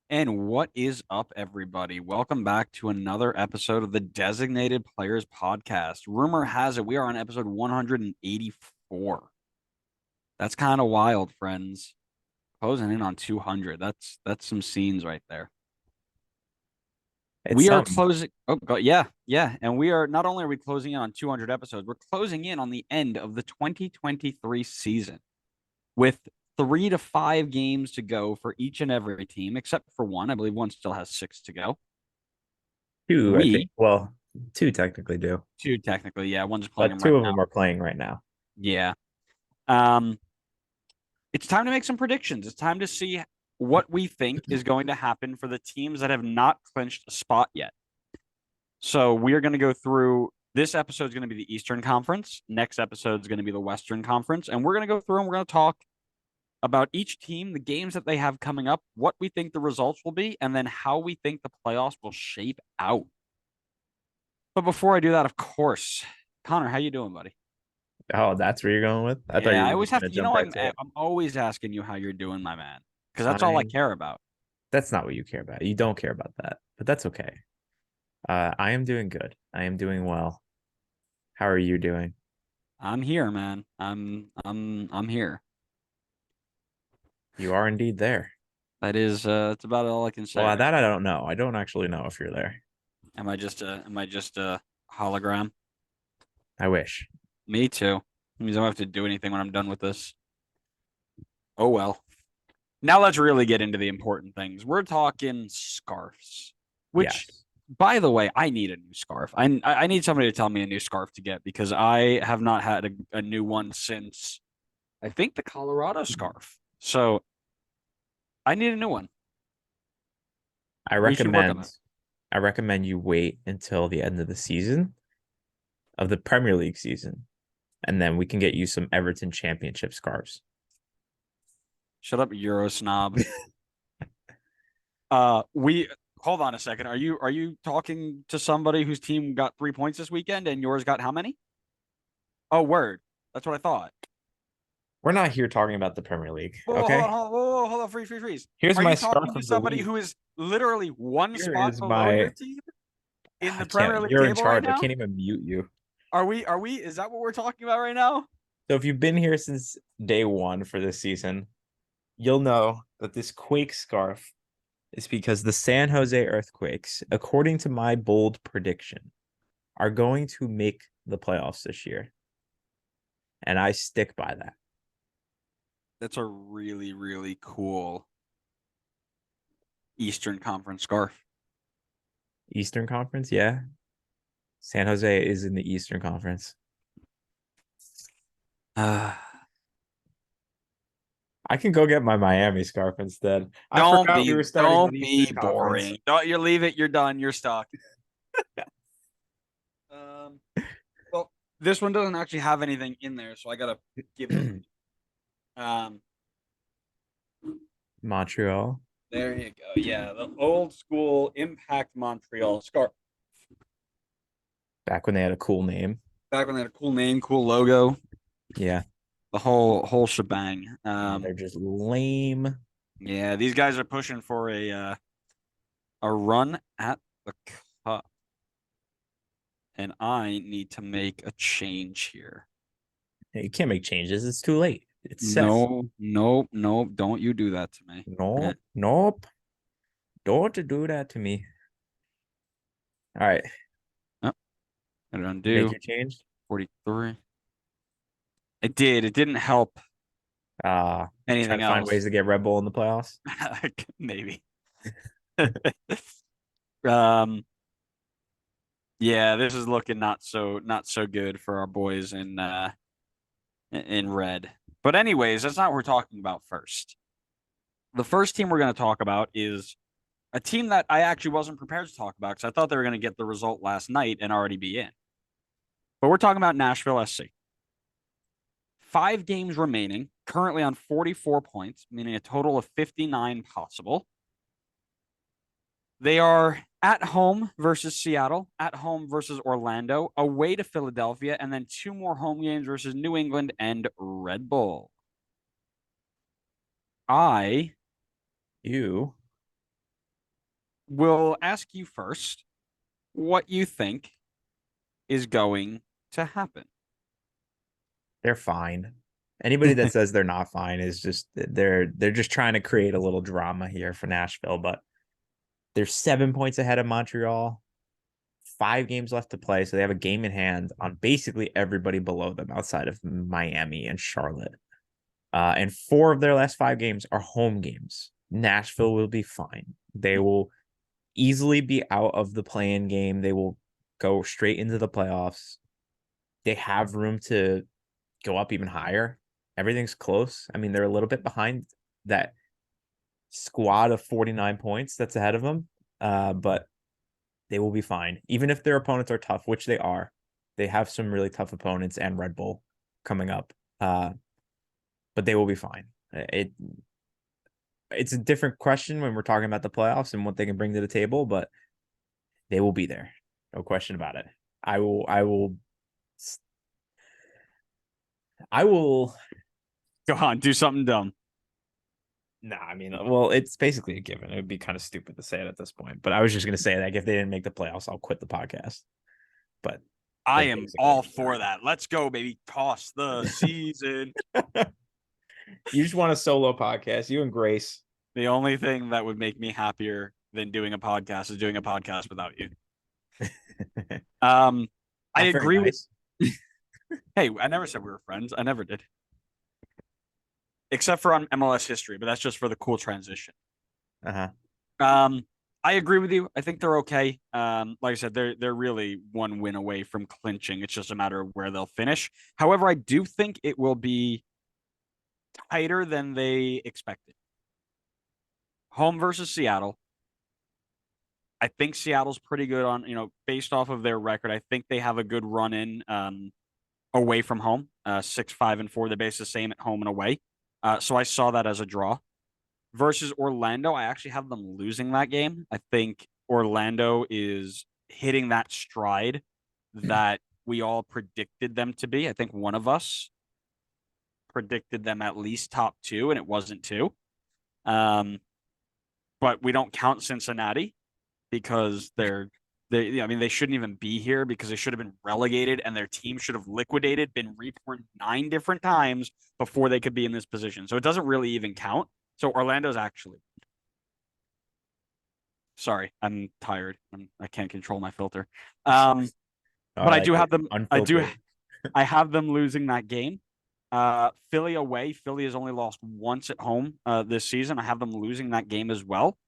And what is up, everybody? Welcome back to another episode of the Designated Players Podcast. Rumor has it we are on episode 184. That's kind of wild, friends. Closing in on 200. That's some scenes right there. It's We are some. closing. Oh, yeah. And we are not only are we closing in on 200 episodes, we're closing in on the end of the 2023 season with 3 to 5 games to go for each and every team, except for one. I believe one still has 6 to go. Two, I think. We Well, two technically do, Two technically, yeah. One's playing but them two right of now. them are playing right now. Yeah. Um, it's time to make some predictions. It's time to see what we think is going to happen for the teams that have not clinched a spot yet. So we are going to go through. This episode is going to be the Eastern Conference. Next episode is going to be the Western Conference, and we're going to go through and we're going to talk about each team, the games that they have coming up, what we think the results will be, and then how we think the playoffs will shape out. But before I do that, of course, Connor, how you doing, buddy? Oh, that's where you're going with? I thought Yeah, you I were always just have gonna to, jump right to it. I'm always asking you how you're doing, my man, because that's all I I care about. That's not what you care about. You don't care about that, but that's okay. I am doing good. I am doing well. How are you doing? I'm here, man. I'm here. You are indeed there. That's about all I can say Well, right that I now. don't know. I don't actually know if you're there. Am I just a hologram? I wish. Me too. It means I don't have to do anything when I'm done with this. Oh well. Now let's really get into the important things. We're talking scarves, which, Yes. by the way, I need a new scarf. I need somebody to tell me a new scarf to get because I have not had a new one since I think the Colorado scarf. So I need a new one. I We should work on recommend that. I recommend you wait until the end of the season of the Premier League season, and then we can get you some Everton championship scarves. Shut up, Euro snob. We hold on a second. Are you talking to somebody whose team got 3 points this weekend and yours got how many? Oh, word. That's what I thought. We're not here talking about the Premier League, Whoa, hold on, okay? hold on, freeze. Here's Are my you scarf talking to of the somebody week. who is literally one Here spot is below your my team in the Chet, Premier League you're in table right charge. I now? can't even mute you. Are we, is that what we're talking about right now? So if you've been here since day one for this season, you'll know that this Quake scarf is because the San Jose Earthquakes, according to my bold prediction, are going to make the playoffs this year. And I stick by that. That's a really, really cool Eastern Conference scarf. Eastern Conference, yeah. San Jose is in the Eastern Conference. Uh, I can go get my Miami scarf instead. I don't forgot we be were starting with don't be Eastern Conference. boring. Don't you leave it, you're done, you're stuck. Um well, this one doesn't actually have anything in there, so I gotta give it. Um Montreal. there you go. Yeah, the old school Impact Montreal scarf. Back when they had a cool name. Back when they had a cool name, cool logo, Yeah. the whole shebang. Now they're just lame. Yeah, these guys are pushing for a run at the cup, and I need to make a change here. You can't make changes. It's too late. It's set. No, nope, nope. Don't you do that to me. Nope. Nope. Don't do that to me. All right. Oh, I You make undo your change. 43. It did. It didn't help Try anything to find ways else. to get Red Bull in the playoffs. Maybe. um, yeah, this is looking not so good for our boys in red. But anyways, that's not what we're talking about first. The first team we're going to talk about is a team that I actually wasn't prepared to talk about because I thought they were going to get the result last night and already be in. But we're talking about Nashville SC. 5 games remaining, currently on 44 points, meaning a total of 59 possible. They are at home versus Seattle, at home versus Orlando, away to Philadelphia, and then 2 more home games versus New England and Red Bull. I You we'll ask you first what you think is going to happen. They're fine. Anybody that says they're not fine is just they're just trying to create a little drama here for Nashville, but they're 7 points ahead of Montreal. 5 games left to play, so they have a game in hand on basically everybody below them outside of Miami and Charlotte. And 4 of their last 5 games are home games. Nashville will be fine. They will easily be out of the play-in game. They will go straight into the playoffs. They have room to go up even higher. Everything's close. I mean, they're a little bit behind that squad of 49 points that's ahead of them. But they will be fine. Even if their opponents are tough, which they are. They have some really tough opponents and Red Bull coming up. But they will be fine. It's a different question when we're talking about the playoffs and what they can bring to the table, but they will be there. No question about it. I will Go on, do something dumb. Nah, I mean, well, it's basically a given. It would be kind of stupid to say it at this point, but I was just gonna say that if they didn't make the playoffs, I'll quit the podcast. But I am all for that. Let's go, baby. Toss the season. You just want a solo podcast, you and Grace. The only thing that would make me happier than doing a podcast is doing a podcast without you. I agree with. Hey, I never said we were friends. I never did. Except for on MLS history, but that's just for the cool transition. Uh-huh. I agree with you. I think they're okay. Like I said, they're really one win away from clinching. It's just a matter of where they'll finish. However, I do think it will be tighter than they expected. Home versus Seattle. I think Seattle's pretty good on, based off of their record. I think they have a good run in away from home. 6-5-4. They're based the same at home and away. So I saw that as a draw. Versus Orlando, I actually have them losing that game. I think Orlando is hitting that stride that we all predicted them to be. I think one of us predicted them at least top 2, and it wasn't 2. But we don't count Cincinnati because they shouldn't even be here because they should have been relegated and their team should have liquidated, been reformed 9 different times before they could be in this position. So it doesn't really even count. So Orlando's actually. Sorry, I'm tired. I can't control my filter. But I do have them. I have them losing that game. Philly away. Philly has only lost once at home this season. I have them losing that game as well.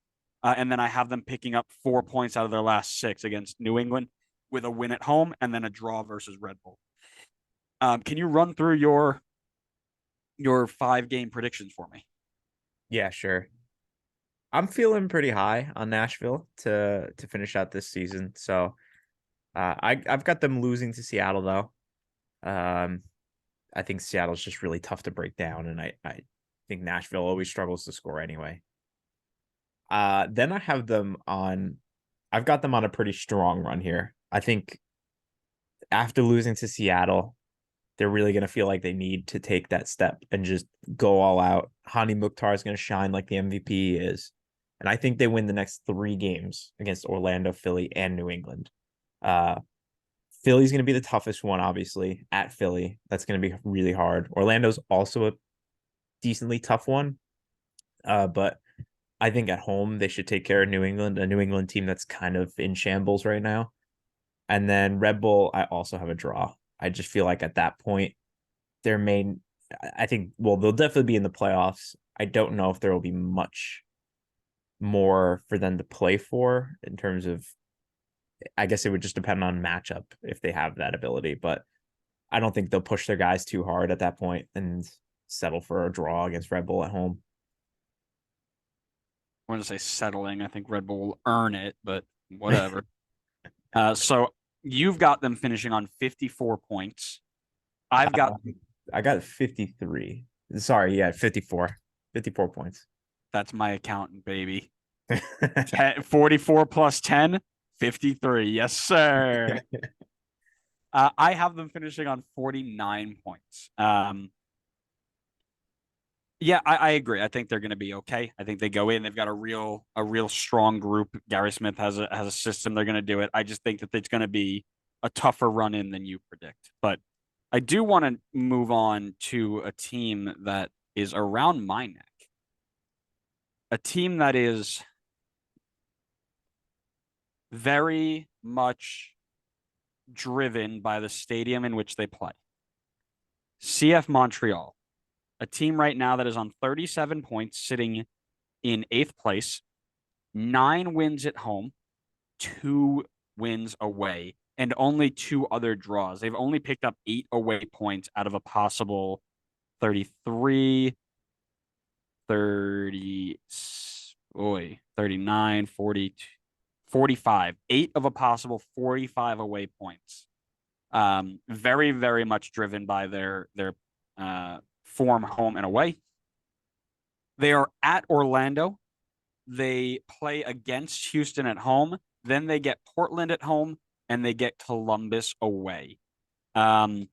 And then I have them picking up 4 points out of their last 6 against New England with a win at home and then a draw versus Red Bull. Can you run through your 5-game predictions for me? Yeah, sure. I'm feeling pretty high on Nashville to finish out this season. So I've got them losing to Seattle though. I think Seattle's just really tough to break down, and I think Nashville always struggles to score anyway. Then I have them on. I've got them on a pretty strong run here. I think after losing to Seattle, they're really going to feel like they need to take that step and just go all out. Hani Mukhtar is going to shine like the MVP is. And I think they win the next 3 games against Orlando, Philly, and New England. Philly's going to be the toughest one, obviously, at Philly. That's going to be really hard. Orlando's also a decently tough one. But I think at home, they should take care of New England, a New England team that's kind of in shambles right now. And then Red Bull, I also have a draw. I just feel like at that point, they'll definitely be in the playoffs. I don't know if there will be much more for them to play for in terms of, I guess it would just depend on matchup if they have that ability, but I don't think they'll push their guys too hard at that point and settle for a draw against Red Bull at home. I want to say settling. I think Red Bull will earn it, but whatever. So you've got them finishing on 54 points. I got 53. Sorry, yeah, 54. 54 points. That's my accountant, baby. 44 plus 10, 53. Yes, sir. I have them finishing on 49 points. Yeah, I agree. I think they're going to be okay. I think they go in. They've got a real strong group. Gary Smith has a system. They're going to do it. I just think that it's going to be a tougher run in than you predict. But I do want to move on to a team that is around my neck. A team that is very much driven by the stadium in which they play. CF Montreal, a team right now that is on 37 points, sitting in eighth place, 9 wins at home, 2 wins away, and only 2 other draws. They've only picked up 8 away points out of a possible 33, 30, 39, 40, 45. 8 of a possible 45 away points. Very, very much driven by their form home and away. They are at Orlando. They play against Houston at home. Then they get Portland at home, and they get Columbus away. I'm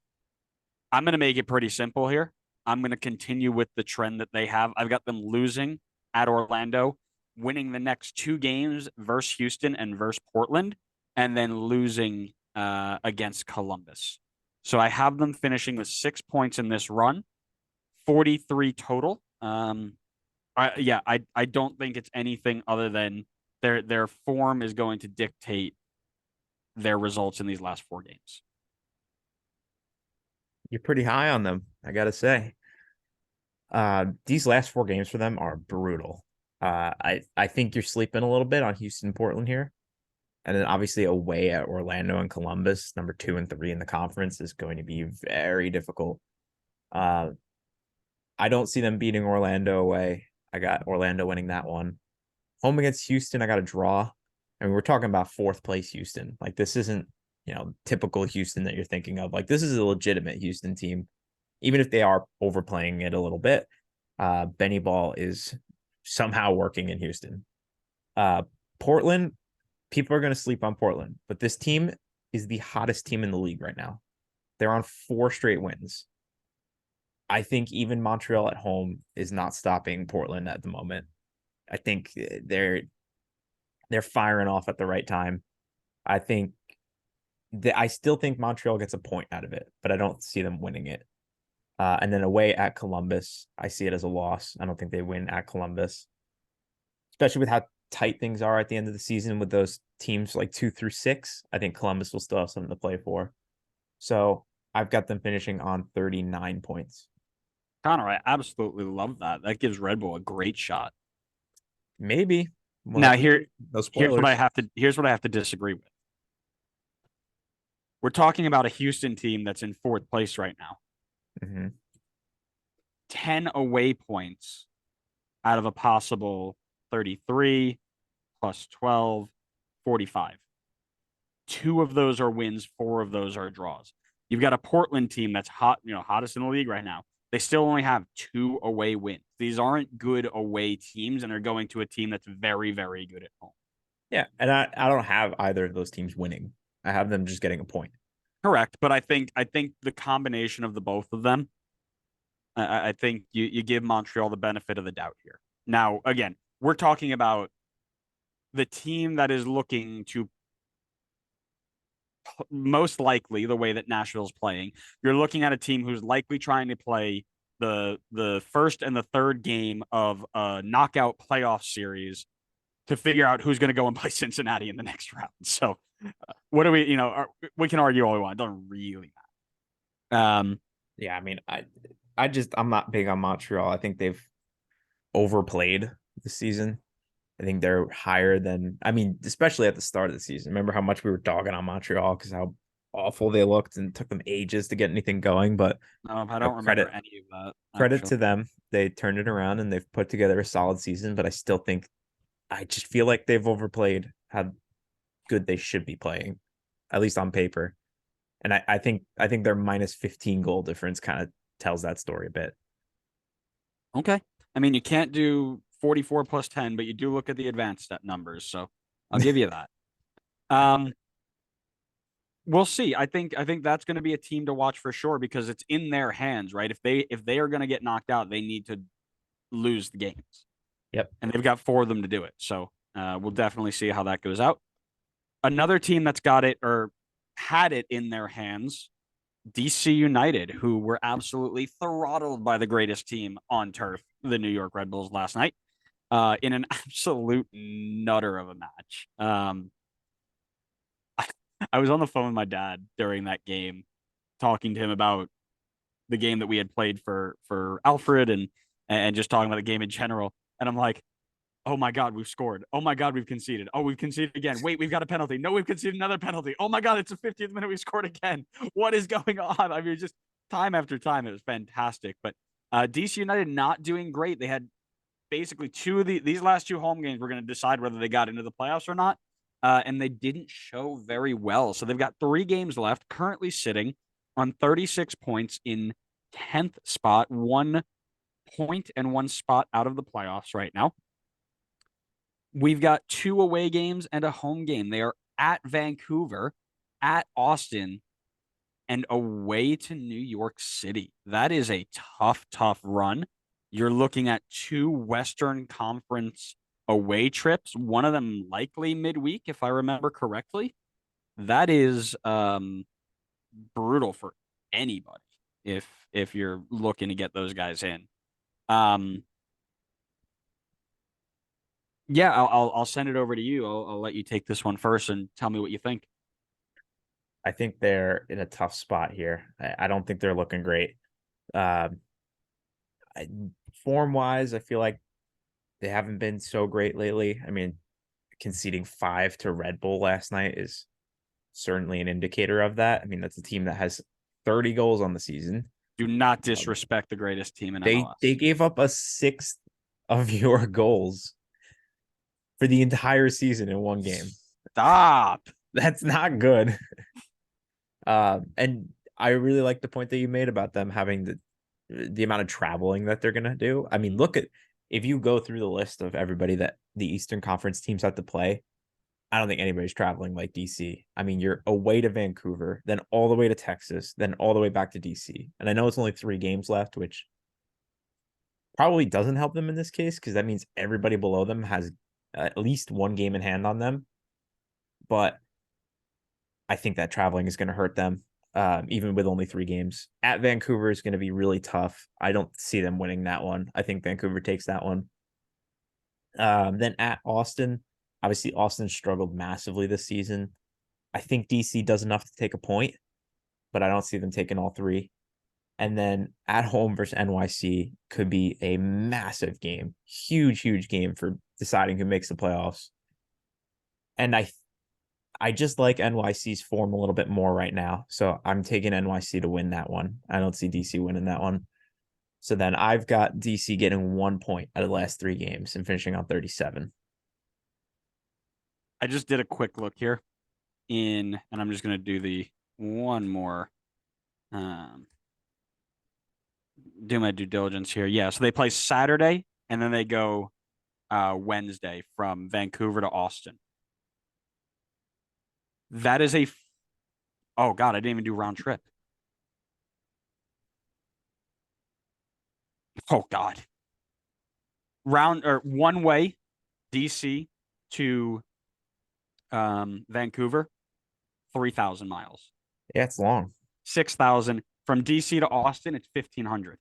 going to make it pretty simple here. I'm going to continue with the trend that they have. I've got them losing at Orlando, winning the next 2 games versus Houston and versus Portland, and then losing against Columbus. So I have them finishing with 6 points in this run, 43 total. I don't think it's anything other than their form is going to dictate their results in these last 4 games. You're pretty high on them, I gotta say. These last 4 games for them are brutal. I think you're sleeping a little bit on Houston, Portland here. And then obviously away at Orlando and Columbus, number 2 and 3 in the conference, is going to be very difficult. I don't see them beating Orlando away. I got Orlando winning that one. Home against Houston, I got a draw. I mean, we're talking about 4th place Houston. Like, this isn't, typical Houston that you're thinking of. Like, this is a legitimate Houston team, even if they are overplaying it a little bit. Benny Ball is somehow working in Houston. Portland, people are going to sleep on Portland, but this team is the hottest team in the league right now. They're on 4 straight wins. I think even Montreal at home is not stopping Portland at the moment. I think they're firing off at the right time. I still think Montreal gets a point out of it, but I don't see them winning it. And then away at Columbus, I see it as a loss. I don't think they win at Columbus, especially with how tight things are at the end of the season with those teams like 2 through 6. I think Columbus will still have something to play for. So I've got them finishing on 39 points. Connor, I absolutely love that. That gives Red Bull a great shot. Maybe. Now here's spoilers. Here's what I have to disagree with. We're talking about a Houston team that's in 4th place right now. Mm-hmm. 10 away points out of a possible 33 plus 12, 45. 2 of those are wins, 4 of those are draws. You've got a Portland team that's hottest in the league right now. They still only have 2 away wins. These aren't good away teams, and they're going to a team that's very, very good at home. Yeah, and I don't have either of those teams winning. I have them just getting a point. Correct, but I think the combination of the both of them, I think you give Montreal the benefit of the doubt here. Now, again, we're talking about the team that is looking to most likely the way that Nashville's playing. You're looking at a team who's likely trying to play the first and the third game of a knockout playoff series to figure out who's going to go and play Cincinnati in the next round. So, what do we? We can argue all we want. It doesn't really matter. Yeah, I mean, I'm not big on Montreal. I think they've overplayed this season. I think they're higher than, especially at the start of the season. Remember how much we were dogging on Montreal because how awful they looked and it took them ages to get anything going. But I don't remember any of that. Credit to them. They turned it around and they've put together a solid season. But I just feel like they've overplayed how good they should be playing, at least on paper. And I think their minus 15 goal difference kind of tells that story a bit. Okay. I mean, you can't do 44 plus 10, but you do look at the advanced step numbers. So I'll give you that. We'll see. I think that's going to be a team to watch for sure because it's in their hands, right? If they are going to get knocked out, they need to lose the games. Yep. And they've got 4 of them to do it. So we'll definitely see how that goes out. Another team that's got it or had it in their hands, DC United, who were absolutely throttled by the greatest team on turf, the New York Red Bulls, last night in an absolute nutter of a match. I was on the phone with my dad during that game, talking to him about the game that we had played for Alfred and just talking about the game in general. And I'm like, oh my God, we've scored. Oh my God, we've conceded. Oh, we've conceded again. Wait, we've got a penalty. No, we've conceded another penalty. Oh my God, it's the 50th minute. We scored again. What is going on? I mean, just time after time, it was fantastic. But DC United not doing great. They had basically these last 2 home games were going to decide whether they got into the playoffs or not. And they didn't show very well. So they've got 3 games left, currently sitting on 36 points in 10th spot, 1 point and 1 spot out of the playoffs right now. We've got 2 away games and a home game. They are at Vancouver, at Austin, and away to New York City. That is a tough, tough run. You're looking at 2 Western Conference away trips, one of them likely midweek, if I remember correctly. That is brutal for anybody if you're looking to get those guys in. Yeah, I'll send it over to you. I'll let you take this one first and tell me what you think. I think they're in a tough spot here. I don't think they're looking great. Form wise, I feel like they haven't been so great lately. I mean, conceding 5 to Red Bull last night is certainly an indicator of that. I mean, that's a team that has 30 goals on the season. Do not disrespect the greatest team in MLS. They gave up a 6th of your goals for the entire season in one game. Stop. That's not good. And I really like the point that you made about them having the amount of traveling that they're gonna do. I mean, look at if you go through the list of everybody that the Eastern Conference teams have to play, I don't think anybody's traveling like DC. I mean, you're away to Vancouver, then all the way to Texas, then all the way back to DC. And I know it's only 3 games left, which probably doesn't help them in this case because that means everybody below them has at least 1 game in hand on them. But I think that traveling is going to hurt them, even with only 3 games. At Vancouver is going to be really tough. I don't see them winning that one. I think Vancouver takes that one. Then at Austin, obviously Austin struggled massively this season. I think DC does enough to take a point, but I don't see them taking all 3. And then at home versus NYC could be a massive game, huge, huge game for deciding who makes the playoffs. And I just like NYC's form a little bit more right now. So I'm taking NYC to win that one. I don't see DC winning that one. So then I've got DC getting 1 point out of the last 3 games and finishing on 37. I just did a quick look here and I'm just going to do the one more, do my due diligence here. Yeah. So they play Saturday and then they go Wednesday from Vancouver to Austin. That is oh God, I didn't even do round trip. Oh God. One way, DC to Vancouver, 3,000 miles. Yeah, it's long. 6,000 from DC to Austin. It's 1,500,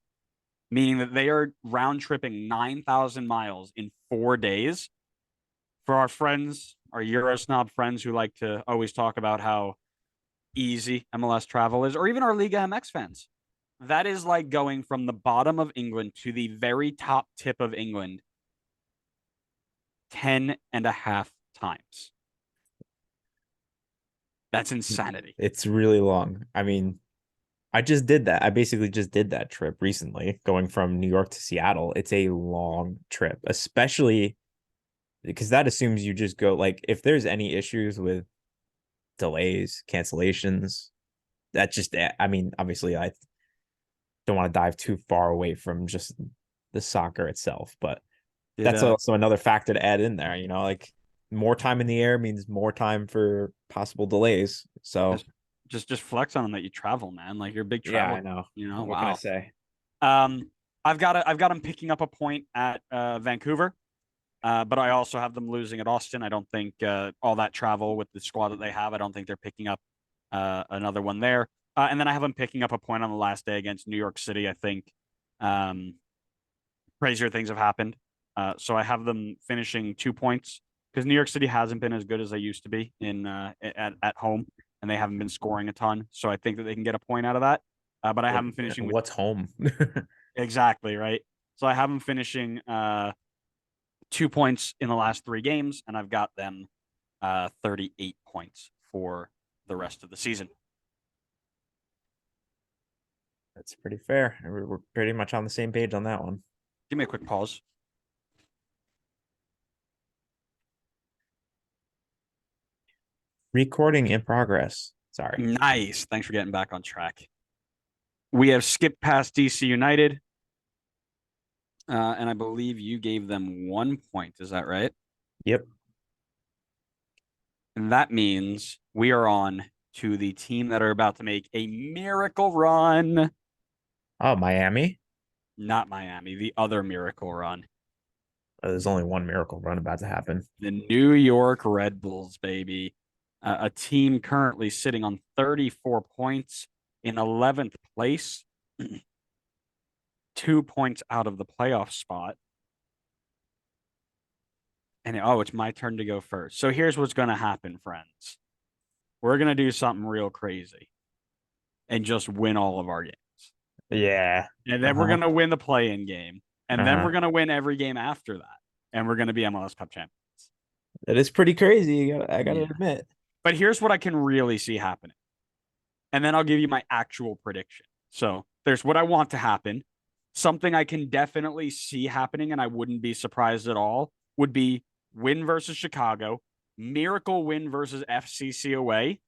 meaning that they are round tripping 9,000 miles in 4 days. For our friends, our Euro snob friends who like to always talk about how easy MLS travel is, or even our Liga MX fans, that is like going from the bottom of England to the very top tip of England 10.5 times. That's insanity. It's really long. I mean, I just did that. I basically just did that trip recently, going from New York to Seattle. It's a long trip, especially because that assumes you just go, like, if there's any issues with delays, cancellations, that just, I mean, obviously I don't want to dive too far away from just the soccer itself, but that's also another factor to add in there, like more time in the air means more time for possible delays. So just flex on them that you travel, man. Like you're a big traveler. Yeah, I know. What can I say? I've got them picking up a point at Vancouver, but I also have them losing at Austin. I don't think all that travel with the squad that they have. I don't think they're picking up another one there. And then I have them picking up a point on the last day against New York City. I think crazier things have happened. So I have them finishing 2 points because New York City hasn't been as good as they used to be in at home, and they haven't been scoring a ton. So I think that they can get a point out of that. But I have them finishing with What's home? exactly right. So I have them finishing 2 points in the last 3 games, and I've got them 38 points for the rest of the season. That's pretty fair. We're pretty much on the same page on that one. Give me a quick pause. Recording in progress. Sorry. Nice. Thanks for getting back on track. We have skipped past DC United. And I believe you gave them 1 point. Is that right? Yep. And that means we are on to the team that are about to make a miracle run. Oh, Miami? Not Miami, the other miracle run. There's only one miracle run about to happen. The New York Red Bulls, baby. A team currently sitting on 34 points in 11th place, 2 points out of the playoff spot. And it's my turn to go first. So here's what's going to happen, friends. We're going to do something real crazy and just win all of our games. Yeah. And then we're going to win the play-in game. And then we're going to win every game after that. And we're going to be MLS Cup champions. That is pretty crazy. I got to admit. But here's what I can really see happening. And then I'll give you my actual prediction. So there's what I want to happen. Something I can definitely see happening, and I wouldn't be surprised at all, would be win versus Chicago, miracle win versus FCC away,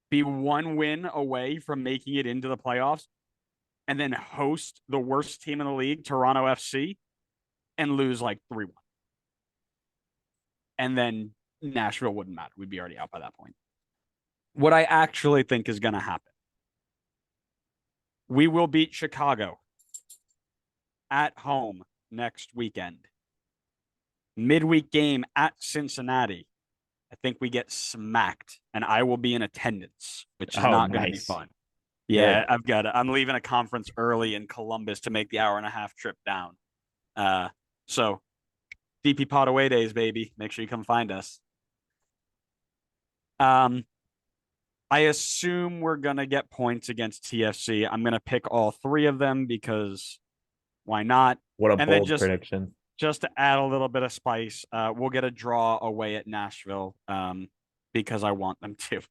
be 1 win away from making it into the playoffs, and then host the worst team in the league, Toronto FC, and lose like 3-1. And then Nashville wouldn't matter. We'd be already out by that point. What I actually think is going to happen. We will beat Chicago at home next weekend. Midweek game at Cincinnati. I think we get smacked, and I will be in attendance, which is not going to be fun. Yeah, I'm leaving a conference early in Columbus to make the hour-and-a-half trip down. So DP Pod away days, baby. Make sure you come find us. I assume we're going to get points against TFC. I'm going to pick all 3 of them because why not? What a bold prediction. Just to add a little bit of spice, we'll get a draw away at Nashville because I want them to.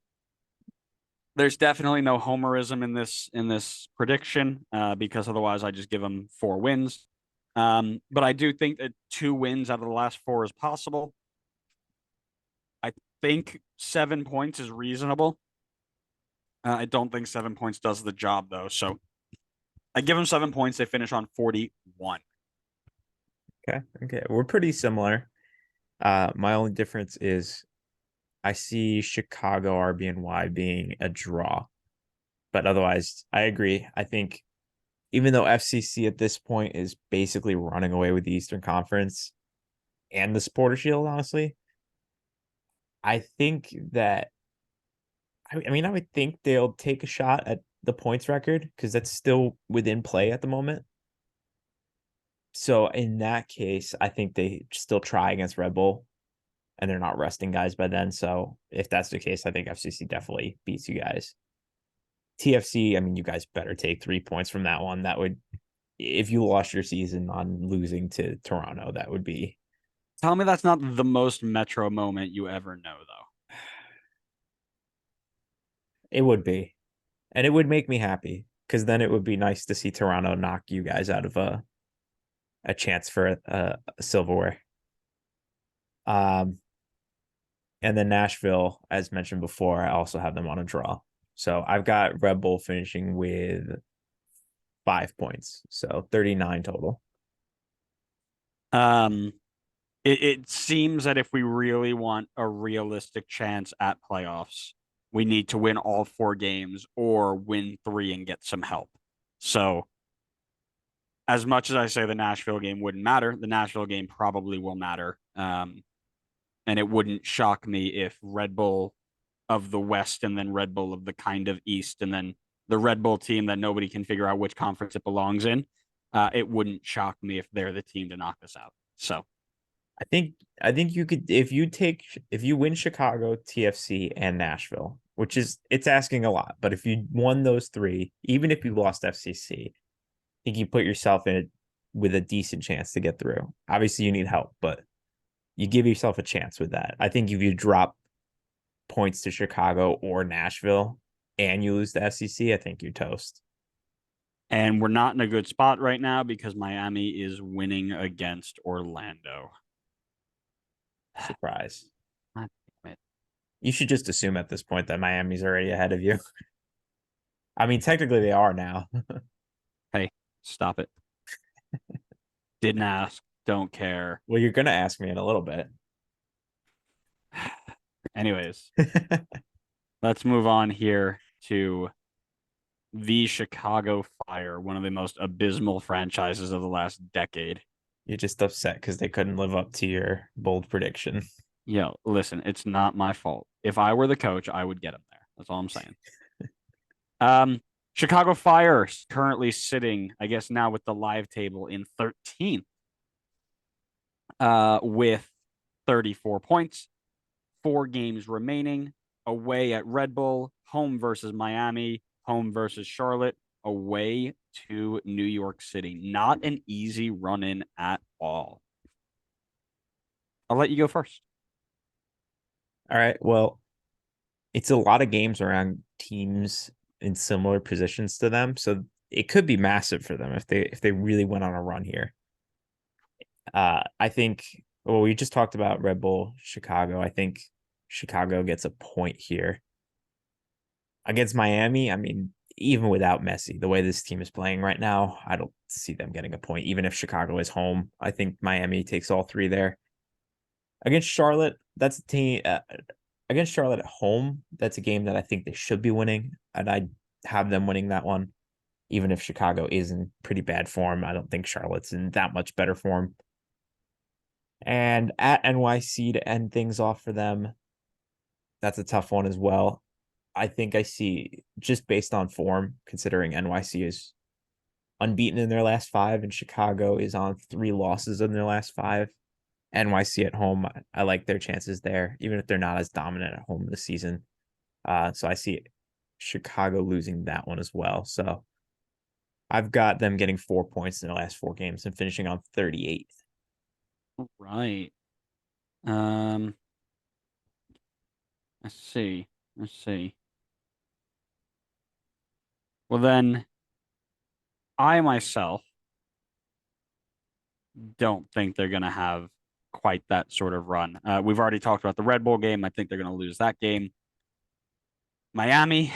There's definitely no homerism in this prediction because otherwise I just give them 4 wins. But I do think that 2 wins out of the last 4 is possible. I think 7 points is reasonable. I don't think 7 points does the job, though. So I give them 7 points. They finish on 41. Okay. We're pretty similar. My only difference is I see Chicago RBNY being a draw. But otherwise, I agree. I think even though FCC at this point is basically running away with the Eastern Conference and the Supporter Shield, honestly, I think that I would think they'll take a shot at the points record because that's still within play at the moment. So in that case, I think they still try against Red Bull and they're not resting guys by then. So if that's the case, I think FCC definitely beats you guys. TFC, I mean, you guys better take 3 points from that one. That would, if you lost your season on losing to Toronto, that would be. Tell me that's not the most Metro moment you ever know, though. It would be. And it would make me happy because then it would be nice to see Toronto knock you guys out of a chance for a silverware. And then Nashville, as mentioned before, I also have them on a draw. So I've got Red Bull finishing with 5 points. So 39 total. It seems that if we really want a realistic chance at playoffs, we need to win all 4 games or win 3 and get some help. So as much as I say the Nashville game wouldn't matter, the Nashville game probably will matter. And it wouldn't shock me if Red Bull of the West and then Red Bull of the kind of East and then the Red Bull team that nobody can figure out which conference it belongs in. It wouldn't shock me if they're the team to knock us out. So I think you could if you win Chicago, TFC, and Nashville, which is it's asking a lot, but if you won those three, even if you lost FCC, I think you put yourself in it with a decent chance to get through. Obviously, you need help, but you give yourself a chance with that. I think if you drop points to Chicago or Nashville and you lose the FCC, I think you're toast. and we're not in a good spot right now because Miami is winning against Orlando. Surprise. God damn it. You should just assume at this point that Miami's already ahead of you. I mean, technically they are now. Hey, stop it. Didn't ask. Don't care. Well, you're gonna ask me in a little bit. Anyways, let's move on here to the Chicago Fire, one of the most abysmal franchises of the last decade. You're just upset because they couldn't live up to your bold prediction. Yo, listen, it's not my fault. If I were the coach, I would get him there. That's all I'm saying. Chicago Fire currently sitting, I guess now with the live table in 13th, with 34 points, 4 games remaining, away at Red Bull, home versus Miami, home versus Charlotte, away to New York City. Not an easy run in at all. I'll let you go first. All right. Well, it's a lot of games around teams in similar positions to them, so it could be massive for them if they really went on a run here. I think. Well, we just talked about Red Bull, Chicago. I think Chicago gets a point here against Miami. I mean, even without Messi, the way this team is playing right now, I don't see them getting a point. Even if Chicago is home, I think Miami takes all 3 there. Against Charlotte, that's a team. Against Charlotte at home, that's a game that I think they should be winning, and I have them winning that one. Even if Chicago is in pretty bad form, I don't think Charlotte's in that much better form. And at NYC to end things off for them, that's a tough one as well. I think I see, just based on form, considering NYC is unbeaten in their last 5 and Chicago is on 3 losses in their last 5. NYC at home, I like their chances there, even if they're not as dominant at home this season. So I see Chicago losing that one as well. So I've got them getting 4 points in their last 4 games and finishing on 38. Right. Let's see. Well, then I myself don't think they're going to have quite that sort of run. We've already talked about the Red Bull game. I think they're going to lose that game. Miami,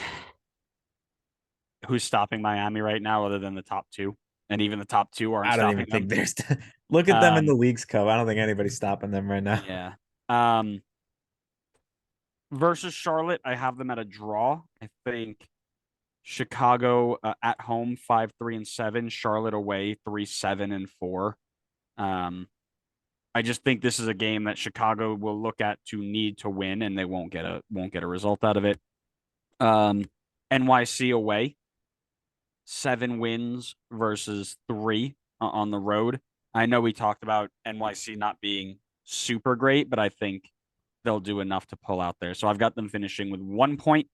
who's stopping Miami right now other than the top 2? And even the top 2 aren't I don't stopping even them. think there's. Look at them in the Leagues Cup. I don't think anybody's stopping them right now. Yeah. Versus Charlotte, I have them at a draw. I think Chicago at home 5-3-7, Charlotte away 3-7-4. I just think this is a game that Chicago will look at to need to win, and they won't get a result out of it. NYC away, 7 wins versus 3 on the road. I know we talked about NYC not being super great, but I think they'll do enough to pull out there. So I've got them finishing with 1 point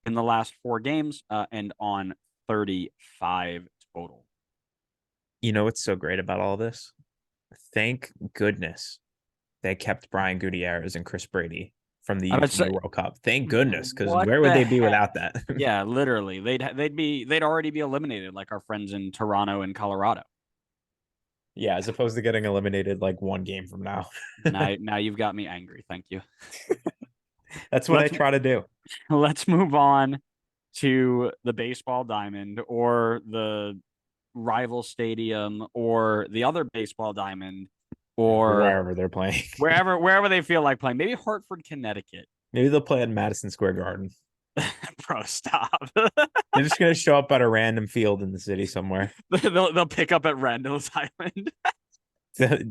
in the last 4 games and on 35 total. You know what's so great about all this? Thank goodness they kept Brian Gutierrez and Chris Brady from the U20 World Cup. Thank goodness, because where would they be without that? Yeah, literally, they'd already be eliminated, like our friends in Toronto and Colorado. Yeah, as opposed to getting eliminated like 1 game from now. now you've got me angry. Thank you. That's what I try to do. Let's move on to the baseball diamond or the rival stadium or the other baseball diamond or wherever they're playing. wherever they feel like playing. Maybe Hartford, Connecticut. Maybe they'll play at Madison Square Garden. Bro, stop. They're just gonna show up at a random field in the city somewhere. They'll pick up at Randall's Island.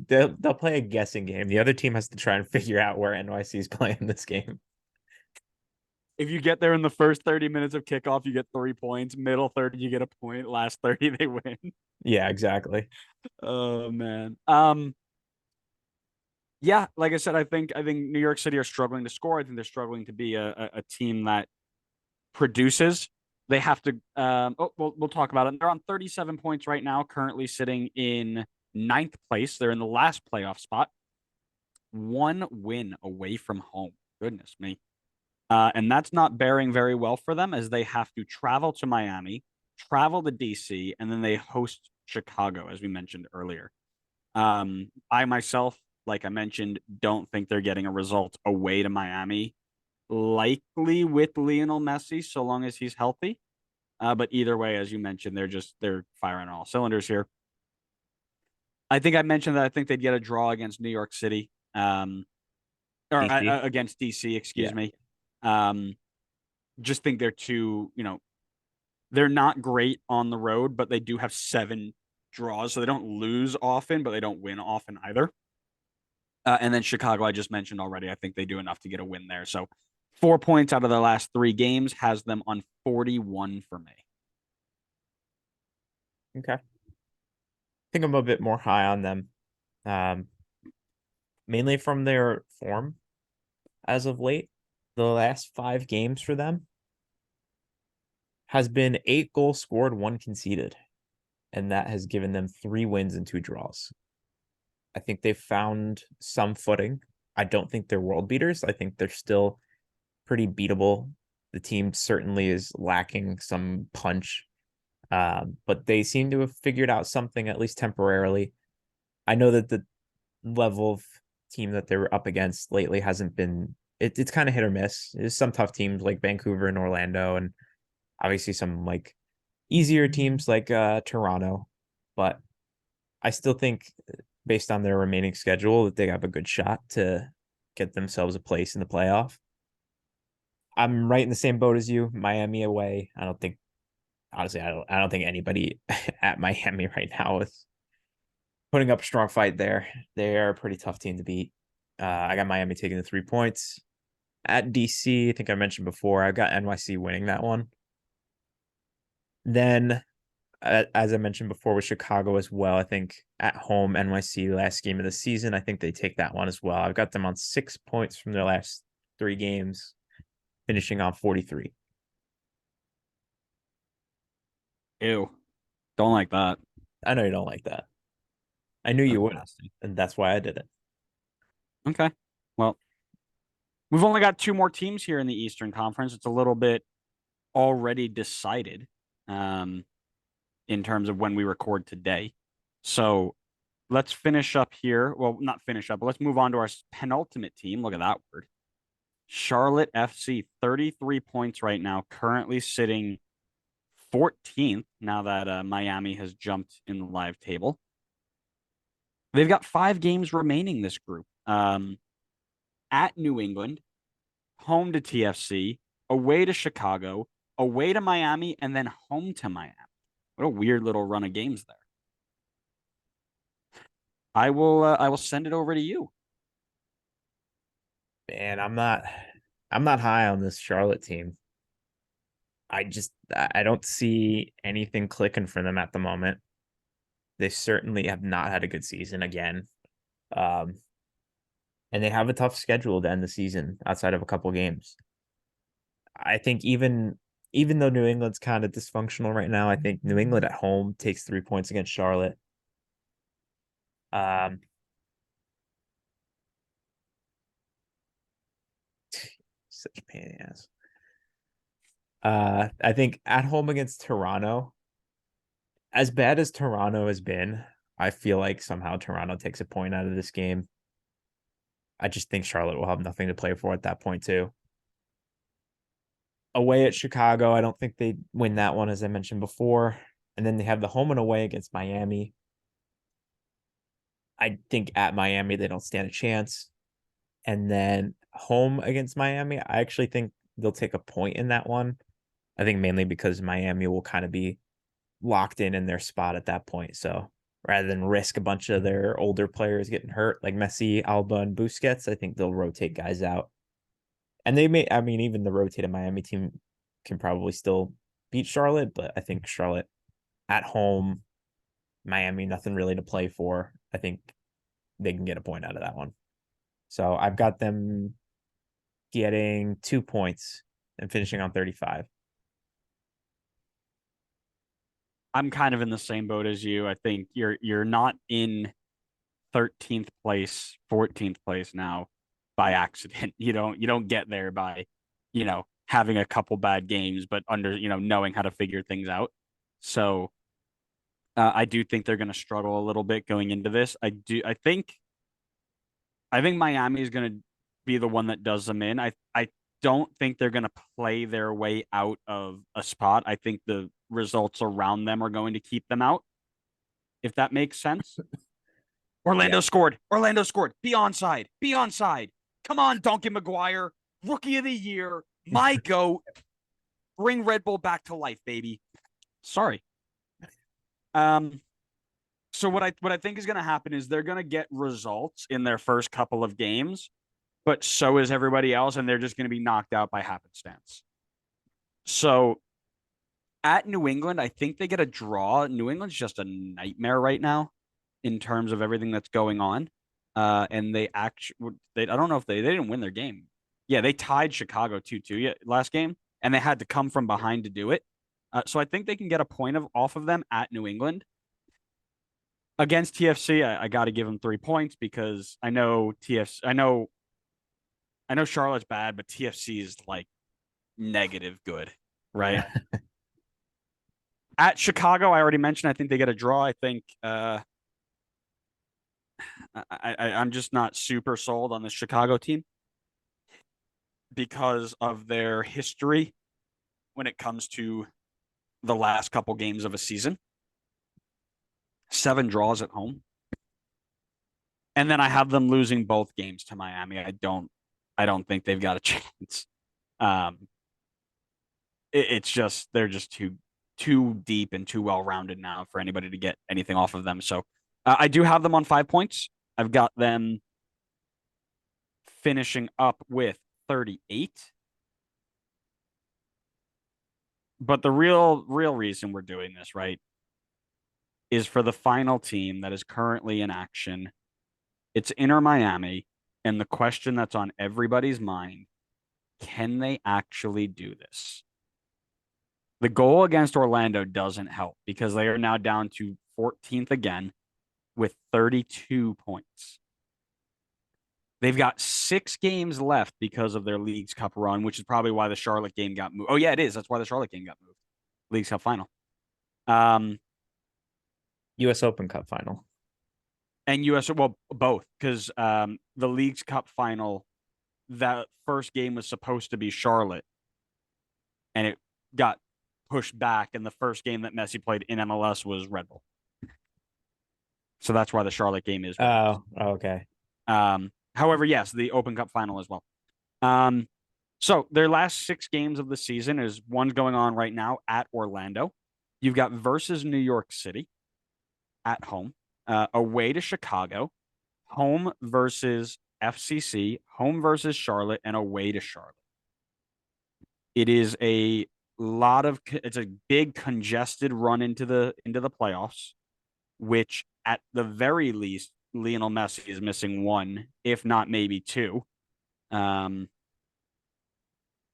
They'll play a guessing game. The other team has to try and figure out where NYC is playing this game. If you get there in the first 30 minutes of kickoff, you get 3 points. Middle 30, you get a point. Last 30, they win. Yeah, exactly. Oh man. Yeah, like I said, I think New York City are struggling to score. I think they're struggling to be a team that produces. They have to we'll talk about it. They're on 37 points right now, currently sitting in ninth place. They're in the last playoff spot. One win away from home. Goodness me. And that's not bearing very well for them as they have to travel to Miami, travel to DC, and then they host Chicago, as we mentioned earlier. I myself, like I mentioned, don't think they're getting a result away to Miami, likely with Lionel Messi, so long as he's healthy. But either way, as you mentioned, they're firing on all cylinders here. I think I mentioned that I think they'd get a draw against New York City, or DC. against DC, excuse Yeah. me. Um, just think they're too, they're not great on the road, but they do have 7 draws, so they don't lose often, but they don't win often either. And then Chicago, I just mentioned already. I think they do enough to get a win there. So 4 points out of their last 3 games has them on 41 for me. Okay. I think I'm a bit more high on them. Um, Mainly from their form as of late. The last 5 games for them has been 8 goals scored, 1 conceded. And that has given them 3 wins and 2 draws. I think they've found some footing. I don't think they're world beaters. I think they're still pretty beatable. The team certainly is lacking some punch, but they seem to have figured out something, at least temporarily. I know that the level of team that they're up against lately hasn't been, it's kind of hit or miss. There's some tough teams like Vancouver and Orlando, and obviously some like easier teams like Toronto. But I still think, based on their remaining schedule, that they have a good shot to get themselves a place in the playoff. I'm right in the same boat as you. Miami away. I don't think, honestly, I don't think anybody at Miami right now is putting up a strong fight there. They are a pretty tough team to beat. I got Miami taking the 3 points. At DC, I think I mentioned before, I got NYC winning that one. Then, as I mentioned before, with Chicago as well, I think at home, NYC, last game of the season, I think they take that one as well. I've got them on 6 points from their last 3 games, finishing on 43. Ew. Don't like that. I know you don't like that. I knew you That's would, nasty. and that's why I did it. Okay. Well, we've only got 2 more teams here in the Eastern Conference. It's a little bit already decided in terms of when we record today. So let's finish up here. Well, not finish up, but let's move on to our penultimate team. Look at that word. Charlotte FC, 33 points right now, currently sitting 14th now that Miami has jumped in the live table. They've got 5 games remaining, this group. At New England, home to TFC, away to Chicago, away to Miami, and then home to Miami. What a weird little run of games there. I will send it over to you. Man, I'm not high on this Charlotte team. I don't see anything clicking for them at the moment. They certainly have not had a good season again. Um, and they have a tough schedule to end the season outside of a couple games. I think even though New England's kind of dysfunctional right now, I think New England at home takes 3 points against Charlotte. Um, Such a pain in the ass. I think at home against Toronto, as bad as Toronto has been, I feel like somehow Toronto takes a point out of this game. I just think Charlotte will have nothing to play for at that point too. Away at Chicago, I don't think they win that one, as I mentioned before. And then they have the home and away against Miami. I think at Miami they don't stand a chance. And then home against Miami, I actually think they'll take a point in that one. I think mainly because Miami will kind of be locked in their spot at that point. So rather than risk a bunch of their older players getting hurt, like Messi, Alba, and Busquets, I think they'll rotate guys out. And they may, I mean, even the rotated Miami team can probably still beat Charlotte, but I think Charlotte at home, Miami, nothing really to play for. I think they can get a point out of that one. So I've got them getting 2 points and finishing on 35. I'm kind of in the same boat as you. I think you're not in 13th place, 14th place now by accident. You don't get there by, having a couple bad games, but under, knowing how to figure things out. So I do think they're going to struggle a little bit going into this. I think Miami is going to be the one that does them in. I don't think they're going to play their way out of a spot. I think the results around them are going to keep them out, if that makes sense. Orlando scored. Orlando scored. Be onside. Be onside. Come on, Duncan McGuire. Rookie of the year. My goat. Bring Red Bull back to life, baby. Sorry. So what I think is going to happen is they're going to get results in their first couple of games, but so is everybody else, and they're just going to be knocked out by happenstance. So at New England, I think they get a draw. New England's just a nightmare right now in terms of everything that's going on. And they actually, I don't know if they didn't win their game. Yeah, they tied Chicago 2-2 last game, and they had to come from behind to do it. So I think they can get a point off of them at New England. Against TFC, I got to give them 3 points because I know Charlotte's bad, but TFC is like negative good, right? At Chicago, I already mentioned, I think they get a draw. I think I'm just not super sold on the Chicago team because of their history when it comes to the last couple games of a season. 7 draws at home. And then I have them losing both games to Miami. I don't think they've got a chance. It's just they're just too deep and too well rounded now for anybody to get anything off of them. So I do have them on 5 points. I've got them finishing up with 38. But the real reason we're doing this, right, is for the final team that is currently in action. It's Inter Miami, and the question that's on everybody's mind, can they actually do this? The goal against Orlando doesn't help because they are now down to 14th again with 32 points. They've got 6 games left because of their Leagues Cup run, which is probably why the Charlotte game got moved. Oh, yeah, it is. That's why the Charlotte game got moved. Leagues Cup final. US Open Cup final. And well, both, because the Leagues Cup final, that first game was supposed to be Charlotte, and it got pushed back, and the first game that Messi played in MLS was Red Bull. So that's why the Charlotte game is. Okay. However, yes, the Open Cup final as well. So their last 6 games of the season is one's going on right now at Orlando. You've got versus New York City at home, away to Chicago, home versus FCC, home versus Charlotte, and away to Charlotte. It is it's a big congested run into the playoffs, which at the very least Lionel Messi is missing 1, if not maybe 2,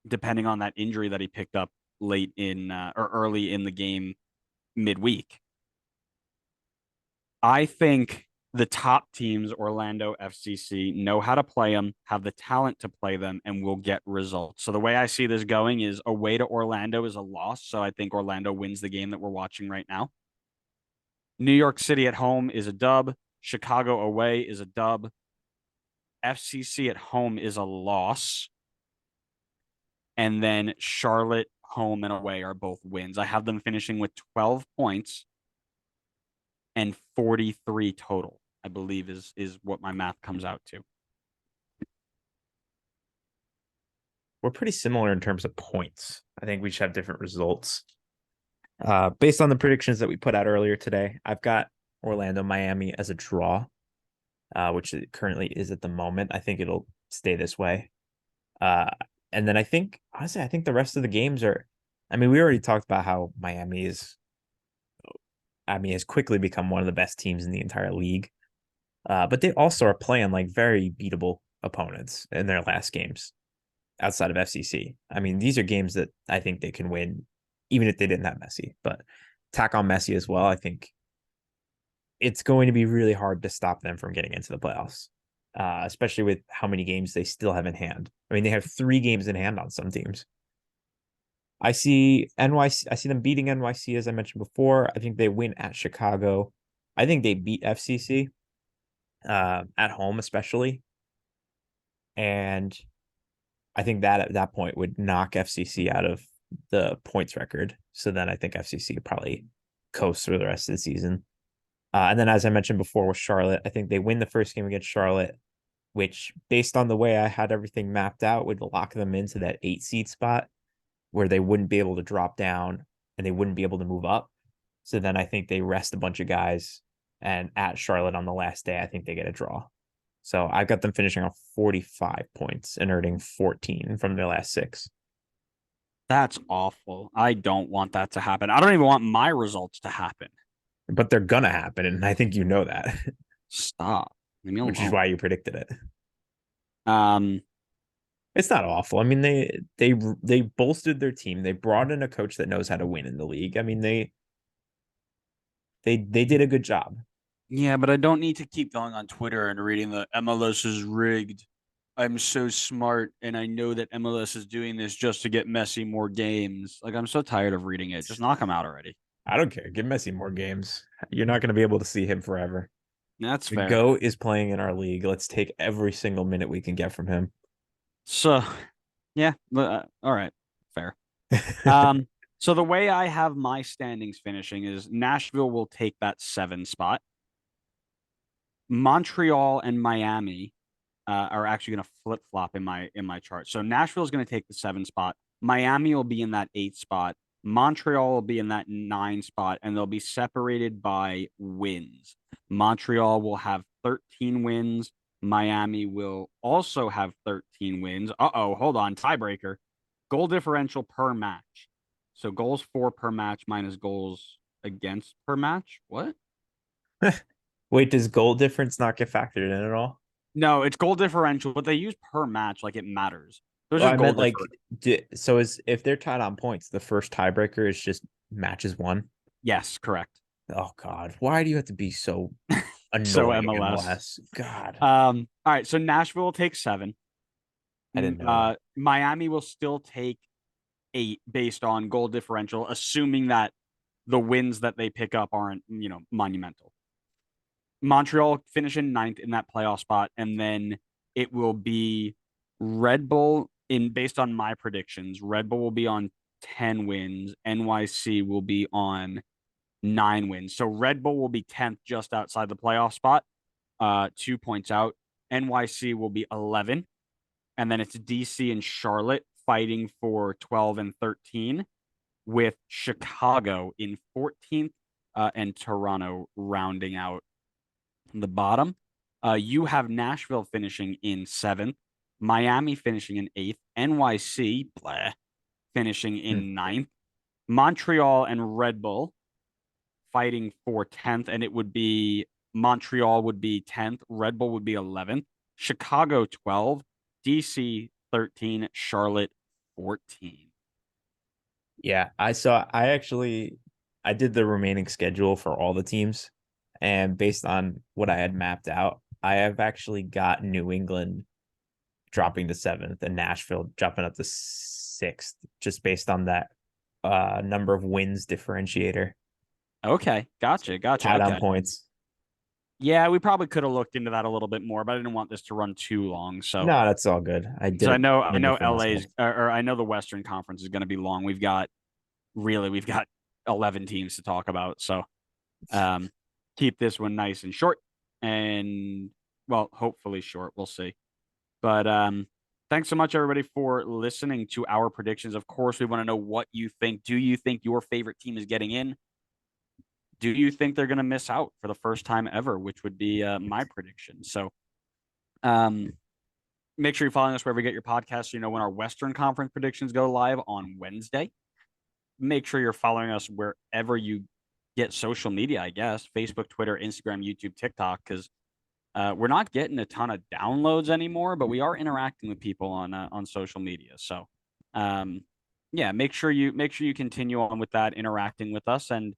depending on that injury that he picked up late in or early in the game midweek. I think the top teams, Orlando, FCC, know how to play them, have the talent to play them, and will get results. So the way I see this going is away to Orlando is a loss. So I think Orlando wins the game that we're watching right now. New York City at home is a dub. Chicago away is a dub. FCC at home is a loss. And then Charlotte home and away are both wins. I have them finishing with 12 points and 43 total, I believe is what my math comes out to. we're pretty similar in terms of points. I think we should have different results. Based on the predictions that we put out earlier today, I've got Orlando, Miami as a draw, which it currently is at the moment. I think it'll stay this way. And then I think, honestly, I think the rest of the games are, I mean, we already talked about how Miami has quickly become one of the best teams in the entire league. But they also are playing like very beatable opponents in their last games outside of FCC. I mean, these are games that I think they can win, even if they didn't have Messi. But tack on Messi as well, I think it's going to be really hard to stop them from getting into the playoffs, especially with how many games they still have in hand. I mean, they have 3 games in hand on some teams. I see NYC. I see them beating NYC, as I mentioned before. I think they win at Chicago. I think they beat FCC at home, especially. And I think that at that point would knock FCC out of the points record. So then I think FCC probably coast through the rest of the season. And then, as I mentioned before with Charlotte, I think they win the first game against Charlotte, which, based on the way I had everything mapped out, would lock them into that 8 seed spot where they wouldn't be able to drop down and they wouldn't be able to move up. So then I think they rest a bunch of guys. And at Charlotte on the last day, I think they get a draw. So I've got them finishing on 45 points and earning 14 from their last 6. That's awful. I don't want that to happen. I don't even want my results to happen. But they're going to happen. And I think you know that. Stop. Leave me alone. Which is why you predicted it. Um, It's not awful. I mean, they bolstered their team. They brought in a coach that knows how to win in the league. I mean, they did a good job. yeah, but I don't need to keep going on Twitter and reading the MLS is rigged. I'm so smart, and I know that MLS is doing this just to get Messi more games. Like, I'm so tired of reading it. Just knock him out already. I don't care. Give Messi more games. You're not going to be able to see him forever. That's The fair. GOAT is playing in our league. Let's take every single minute we can get from him. So, yeah, all right, fair. So the way I have my standings finishing is Nashville will take that 7 spot. Montreal and Miami are actually going to flip flop in my chart. So Nashville is going to take the 7 spot. Miami will be in that 8 spot. Montreal will be in that 9 spot, and they'll be separated by wins. Montreal will have 13 wins. Miami will also have 13 wins. Hold on. Tiebreaker. Goal differential per match. So goals for per match minus goals against per match. What? Wait, does goal difference not get factored in at all? No, it's goal differential, but they use per match like it matters. There's Well, just I goal meant like, differential. so is if they're tied on points, the first tiebreaker is just matches won. Yes, correct. Oh God, why do you have to be so So annoying MLS. God, All right. So Nashville will take 7. I didn't know that. Miami will still take 8 based on goal differential, assuming that the wins that they pick up aren't, monumental. Montreal finish in 9th in that playoff spot, and then it will be Red Bull based on my predictions. Red Bull will be on 10 wins. NYC will be on 9 wins. So Red Bull will be 10th just outside the playoff spot, 2 points out. NYC will be 11. And then it's DC and Charlotte fighting for 12 and 13, with Chicago in 14th and Toronto rounding out the bottom. You have Nashville finishing in 7th, Miami finishing in 8th, NYC finishing in 9th, Montreal and Red Bull fighting for 10th, and it would be Montreal would be 10th, Red Bull would be 11th, Chicago 12, DC 13, Charlotte 14. Yeah, I did the remaining schedule for all the teams, and based on what I had mapped out, I have actually got New England dropping to 7th and Nashville dropping up to 6th, just based on that number of wins differentiator. Okay, gotcha. Tied Okay. on points. Yeah, we probably could have looked into that a little bit more, but I didn't want this to run too long. So No, that's all good. I did. So I know mainly for myself. LA's or I know the Western Conference is going to be long. We've got 11 teams to talk about. So keep this one nice and short, and well, hopefully short. We'll see. But Thanks so much, everybody, for listening to our predictions. Of course, we want to know what you think. Do you think your favorite team is getting in? Do you think they're going to miss out for the first time ever, which would be my prediction? So make sure you're following us wherever you get your podcasts. So you know when our Western Conference predictions go live on Wednesday. Make sure you're following us wherever you get social media, I guess, Facebook, Twitter, Instagram, YouTube, TikTok, because we're not getting a ton of downloads anymore, but we are interacting with people on social media. So, yeah, make sure you continue on with that, interacting with us, and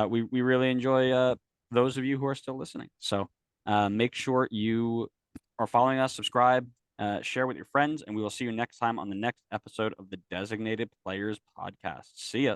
we really enjoy those of you who are still listening. So, make sure you are following us, subscribe, share with your friends, and we will see you next time on the next episode of the Designated Players Podcast. See ya.